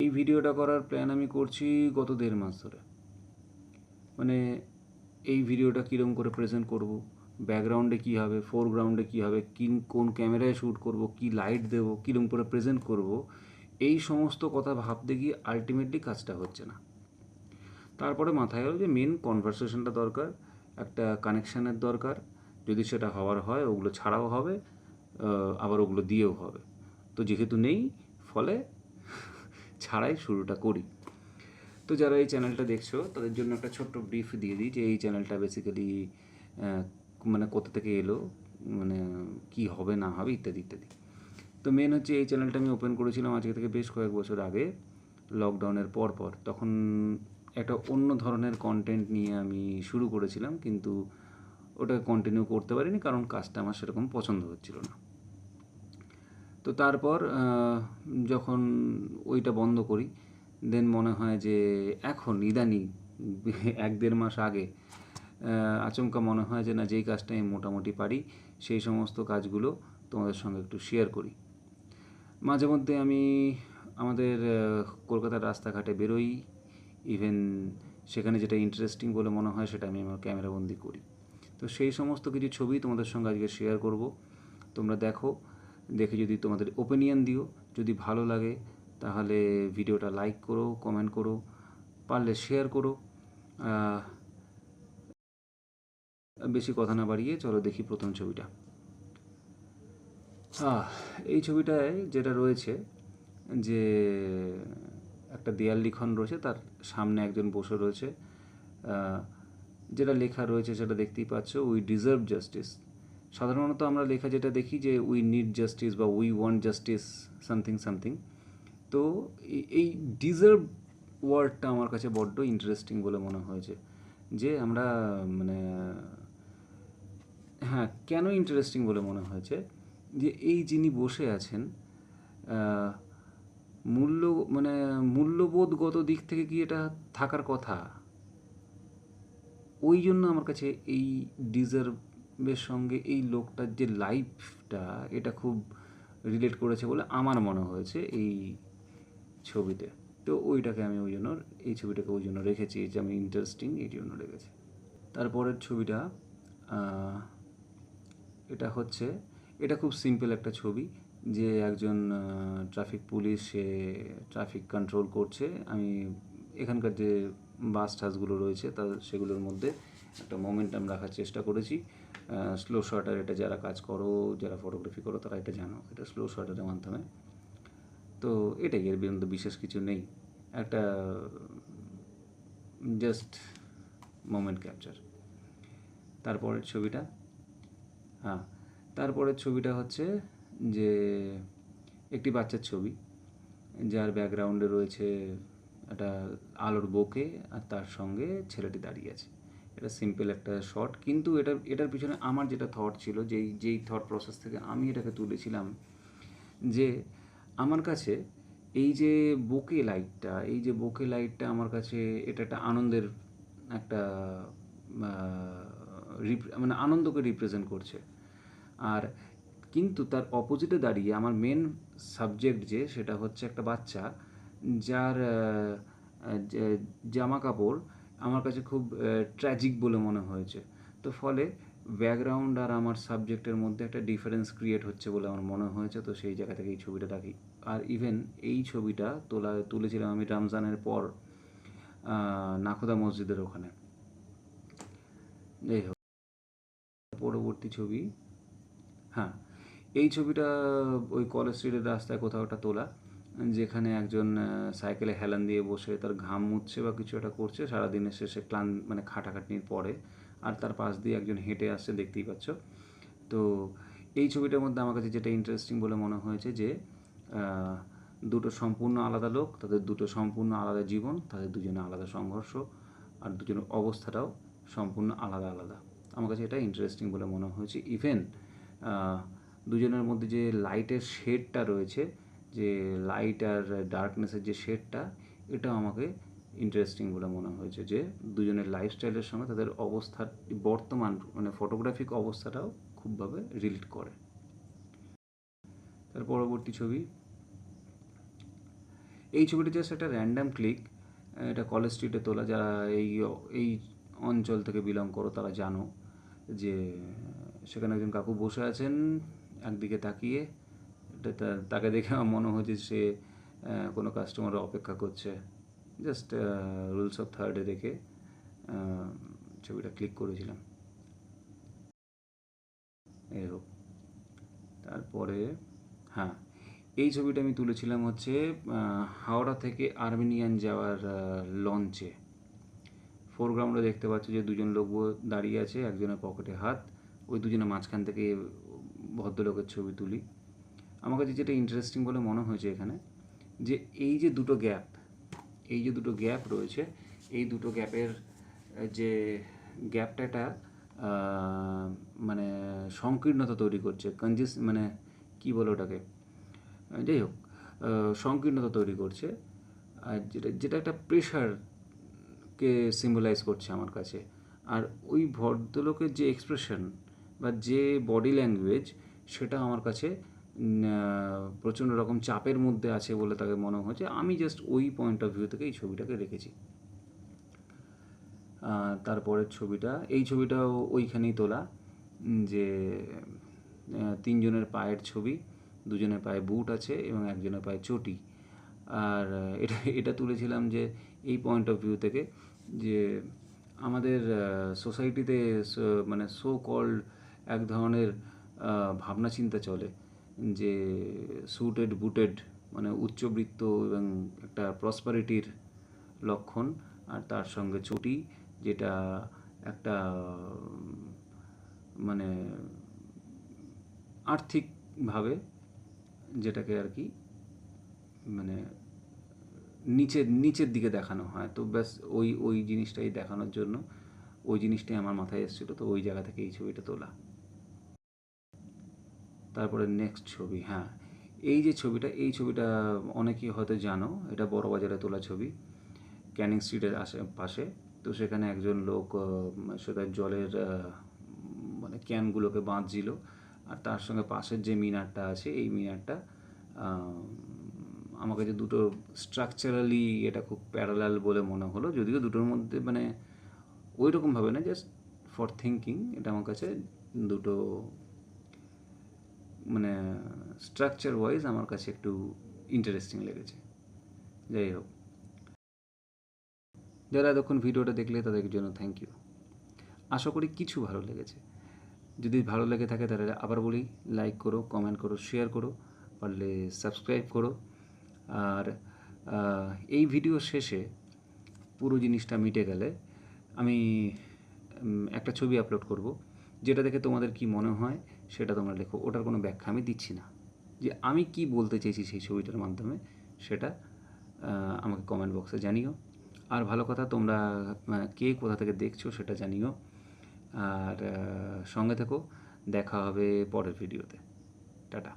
এই ভিডিওটা করার প্ল্যান আমি করছি গত 1.5 মাস ধরে। মানে এই ভিডিওটা কীরকম করে প্রেজেন্ট করব, ব্যাকগ্রাউন্ডে কী হবে, ফোরগ্রাউন্ডে কী হবে, কোন ক্যামেরায় শ্যুট করব, কী লাইট দেবো, কীরকম করে প্রেজেন্ট করব, এই সমস্ত কথা ভাবতে গিয়ে আলটিমেটলি কাজটা হচ্ছে না। তারপরে মাথায় এলো যে মেন কনভারসেশনটা দরকার, একটা কানেকশানের দরকার। যদি সেটা হওয়ার হয় ওগুলো ছাড়াও হবে, আবার ওগুলো দিয়েও হবে। তো যেহেতু নেই, ফলে ছাড়াই শুরুটা করি। তো যারা এই চ্যানেলটা দেখছো তাদের জন্য একটা ছোট্ট ব্রিফ দিয়ে দিই যে এই চ্যানেলটা বেসিক্যালি মানে কোথা থেকে এলো, মানে কি হবে না হবে ইত্যাদি ইত্যাদি। তো মেন হচ্ছে এই চ্যানেলটা আমি ওপেন করেছিলাম আজকে থেকে বেশ কয়েক বছর আগে, লকডাউনের পর। তখন একটা অন্য ধরনের কন্টেন্ট নিয়ে আমি শুরু করেছিলাম, কিন্তু ওটা কন্টিনিউ করতে পারিনি কারণ কাজটা আমার সেরকম পছন্দ হচ্ছিল না। তো তারপর যখন ওইটা বন্ধ করি, দেন মনে হয় যে এখন ইদানিং 1-1.5 মাস আগে আচমকা মনে হয় যে না, যেই কাজটা আমি মোটামুটি পারি সেই সমস্ত কাজগুলো তোমাদের সঙ্গে একটু শেয়ার করি। মাঝে মধ্যে আমি আমাদের কলকাতার রাস্তাঘাটে বেরোই, ইভেন সেখানে যেটা ইন্টারেস্টিং বলে মনে হয় সেটা আমি আমার ক্যামেরাবন্দি করি। তো সেই সমস্ত কিছু ছবি তোমাদের সঙ্গে আজকে শেয়ার করব। তোমরা দেখো, দেখে যদি তোমাদের ওপিনিয়ন দিও, যদি ভালো লাগে তাহলে ভিডিওটা লাইক করো, কমেন্ট করো, পারলে শেয়ার করো। বেশি কথা না বাড়িয়ে চলো দেখি প্রথম ছবিটা। এই ছবিটায় যেটা রয়েছে যে একটা দেয়াল লিখন রয়েছে, তার সামনে একজন বসে রয়েছে। যেটা লেখা রয়েছে সেটা দেখতেই পাচ্ছ, উই ডিজার্ভ জাস্টিস। সাধারণত আমরা লেখা যেটা দেখি যে উই নিড জাস্টিস বা we want justice something something. তো এই ডিজার্ভ ওয়ার্ডটা আমার কাছে বড্ড ইন্টারেস্টিং বলে মনে হয়েছে। যে আমরা মানে হ্যাঁ, কেন ইন্টারেস্টিং বলে মনে হয়েছে যে এই যিনি বসে আছেন, মূল্য মানে মূল্যবোধগত দিক থেকে কি এটা থাকার কথা? ওই জন্য আমার কাছে এই ডিজার্ভের সঙ্গে এই লোকটার যে লাইফটা, এটা খুব রিলেট করেছে বলে আমার মনে হয়েছে এই ছবিতে। তো ওইটাকে আমি ওই জন্য এই ছবিটাকে ওই জন্য রেখেছি, যে আমি ইন্টারেস্টিং এই জন্য রেখেছি। তারপরের ছবিটা, এটা হচ্ছে, এটা খুব সিম্পল একটা ছবি, যে একজন ট্রাফিক পুলিশ, সে ট্রাফিক কন্ট্রোল করছে। আমি এখানকার যে বাস টাসগুলো রয়েছে সেগুলোর মধ্যে একটা মোমেন্টাম রাখার চেষ্টা করেছি। স্লো শটার, এটা যারা কাজ করো, যারা ফটোগ্রাফি করো তারা এটা জানো, এটা স্লো শটারের মাধ্যমে। তো এটাই, এর বিরুদ্ধে বিশেষ কিছু নেই, একটা জাস্ট মোমেন্ট ক্যাপচার। তারপরের ছবিটা, তারপরের ছবিটা হচ্ছে যে একটি বাচ্চার ছবি, যার ব্যাকগ্রাউন্ডে রয়েছে একটা আলোর বোকে, আর তার সঙ্গে ছেলেটি দাঁড়িয়ে আছে। এটা সিম্পল একটা শট, কিন্তু এটার পিছনে আমার যেটা থট ছিল, যেই থট প্রসেস থেকে আমি এটাকে তুলেছিলাম, যে আমার কাছে এই যে বোকে লাইটটা আমার কাছে এটা একটা আনন্দের একটা মানে আনন্দকে রিপ্রেজেন্ট করছে। আর কিন্তু তার অপোজিটে দাঁড়িয়ে আমার মেন সাবজেক্ট সেটা হচ্ছে একটা বাচ্চা, যার জামা কাপড় আমার কাছে খুব ট্র্যাজিক বলে মনে হয়েছে। তো ফলে ব্যাকগ্রাউন্ড আর আমার সাবজেক্টের মধ্যে একটা ডিফারেন্স ক্রিয়েট হচ্ছে বলে আমার মনে হয়েছে। তো সেই জায়গা থেকে এই ছবিটা রাখি। আর ইভেন এই ছবিটা তুলেছিলাম আমি রমজানের পর নাখোদা মসজিদের ওখানে। যাই হোক, পরবর্তী ছবি, এই ছবিটা ওই কলেজ স্ট্রিটের রাস্তায় কোথাও একটা তোলা, যেখানে একজন সাইকেলে হেলান দিয়ে বসে তার ঘাম মুছছে বা কিছু একটা করছে সারাদিনের শেষে মানে খাটাখাটনির পরে, আর তার পাশ দিয়ে একজন হেঁটে আসছে, দেখতেই পাচ্ছ। তো এই ছবিটার মধ্যে আমার কাছে যেটা ইন্টারেস্টিং বলে মনে হয়েছে যে দুটো সম্পূর্ণ আলাদা লোক, তাদের দুটো সম্পূর্ণ আলাদা জীবন, তাদের দুজনে আলাদা সংঘর্ষ, আর দুজনের অবস্থাটাও সম্পূর্ণ আলাদা আলাদা। আমার কাছে এটা ইন্টারেস্টিং বলে মনে হয়েছে। ইভেন দুজনের মধ্যে যে লাইটের শেডটা রয়েছে, যে লাইট আর ডার্কনেসের যে শেডটা, এটাও আমাকে ইন্টারেস্টিং বলে মনে হয়েছে, যে দুজনের লাইফস্টাইলের সঙ্গে তাদের অবস্থার বর্তমান মানে ফটোগ্রাফিক অবস্থাটাও খুবভাবে রিলেট করে। তার পরবর্তী ছবি, এই ছবিটা জাস্ট একটা র্যান্ডাম ক্লিক, এটা কলেজ স্ট্রিটে তোলা। যারা এই অঞ্চল থেকে বিলং করো তারা জানো যে সেখানে একজন কাকু বসে আছেন একদিকে তাকিয়ে। তাকে দেখে আমার মনে হয়েছে সে কোনো কাস্টমারের অপেক্ষা করছে। জাস্ট রুলস অফ থার্ডে দেখে ছবিটা ক্লিক করেছিলাম। এরকম। তারপরে হ্যাঁ, এই ছবিটা আমি তুলেছিলাম হচ্ছে হাওড়া থেকে আর্মেনিয়ান যাওয়ার লঞ্চে। ফোরগ্রাউন্ডে দেখতে পাচ্ছি যে দুজন লোক দাঁড়িয়ে আছে, একজনের পকেটে হাত, ওই দুজনের মাঝখান থেকে ভদ্রলোকের ছবি তুলি। আমার কাছে যেটা ইন্টারেস্টিং বলে মনে হয়েছে এখানে, যে এই যে দুটো গ্যাপ রয়েছে, এই দুটো গ্যাপের যে গ্যাপটা একটা মানে সংকীর্ণতা তৈরি করছে, মানে কী বলে ওটাকে, যাই হোক, সংকীর্ণতা তৈরি করছে। আর যেটা একটা প্রেশারকে সিম্বলাইজ করছে আমার কাছে। আর ওই ভদ্রলোকের যে এক্সপ্রেশন বা যে বডি ল্যাঙ্গুয়েজ, সেটা আমার কাছে প্রচণ্ড রকম চাপের মধ্যে আছে বলে তাকে মনে হচ্ছে। আমি জাস্ট ওই পয়েন্ট অফ ভিউ থেকে এই ছবিটাকে রেখেছি। তারপরের ছবিটা, এই ছবিটাও ওইখানেই তোলা, যে তিনজনের পায়ের ছবি, দুজনের পায়ে বুট আছে এবং একজনের পায়ে চটি। আর এটা তুলেছিলাম যে এই পয়েন্ট অফ ভিউ থেকে, যে আমাদের সোসাইটিতে মানে সো কল্ড এক ধরনের ভাবনা চিন্তা চলে যে স্যুটেড বুটেড মানে উচ্চবৃত্ত এবং একটা প্রসপারিটির লক্ষণ, আর তার সঙ্গে চটি, যেটা একটা মানে আর্থিকভাবে যেটাকে আর কি মানে নিচের দিকে দেখানো হয়। তো ব্যাস ওই জিনিসটাই দেখানোর জন্য ওই জিনিসটাই আমার মাথায় এসেছিলো, তো ওই জায়গা থেকে এই ছবিটা তোলা। তারপরে নেক্সট ছবি, হ্যাঁ, এই যে ছবিটা, এই ছবিটা অনেকেই হয়তো জানো, এটা বড়বাজারে তোলা ছবি, ক্যানিং স্ট্রিটের পাশে। তো সেখানে একজন লোক সেটা জলের মানে ক্যানগুলোকে বাঁধছিল, আর তার সঙ্গে পাশের যে মিনারটা আছে, এই মিনারটা আমার কাছে দুটো স্ট্রাকচারালি এটা খুব প্যারালাল বলে মনে হলো, যদিও দুটোর মধ্যে মানে ওই রকমভাবে না, জাস্ট ফর থিঙ্কিং, এটা আমার কাছে দুটো মানে স্ট্রাকচার ওয়াইজ আমার কাছে একটু ইন্টারেস্টিং লেগেছে। যাই হোক, যারা এতক্ষণ ভিডিওটা দেখলে তাদের জন্য থ্যাংক ইউ। আশা করি কিছু ভালো লেগেছে। যদি ভালো লেগে থাকে তাহলে আবার বলি, লাইক করো, কমেন্ট করো, শেয়ার করো, পারলে সাবস্ক্রাইব করো। আর এই ভিডিও শেষে পুরো জিনিসটা মিটে গেলে আমি একটা ছবি আপলোড করব, যেটা দেখে তোমাদের কি মনে হয় সেটা তোমরা লেখো। ওটার কোনো ব্যাখ্যা আমি দিচ্ছি না, যে আমি কি বলতে চেয়েছি সেই ছবিটার মাধ্যমে, সেটা আমাকে কমেন্ট বক্সে জানিও। আর ভালো কথা, তোমরা কে কোথা থেকে দেখছো সেটা জানিও। আর সঙ্গে থেকো, দেখা হবে পরের ভিডিওতে। টাটা।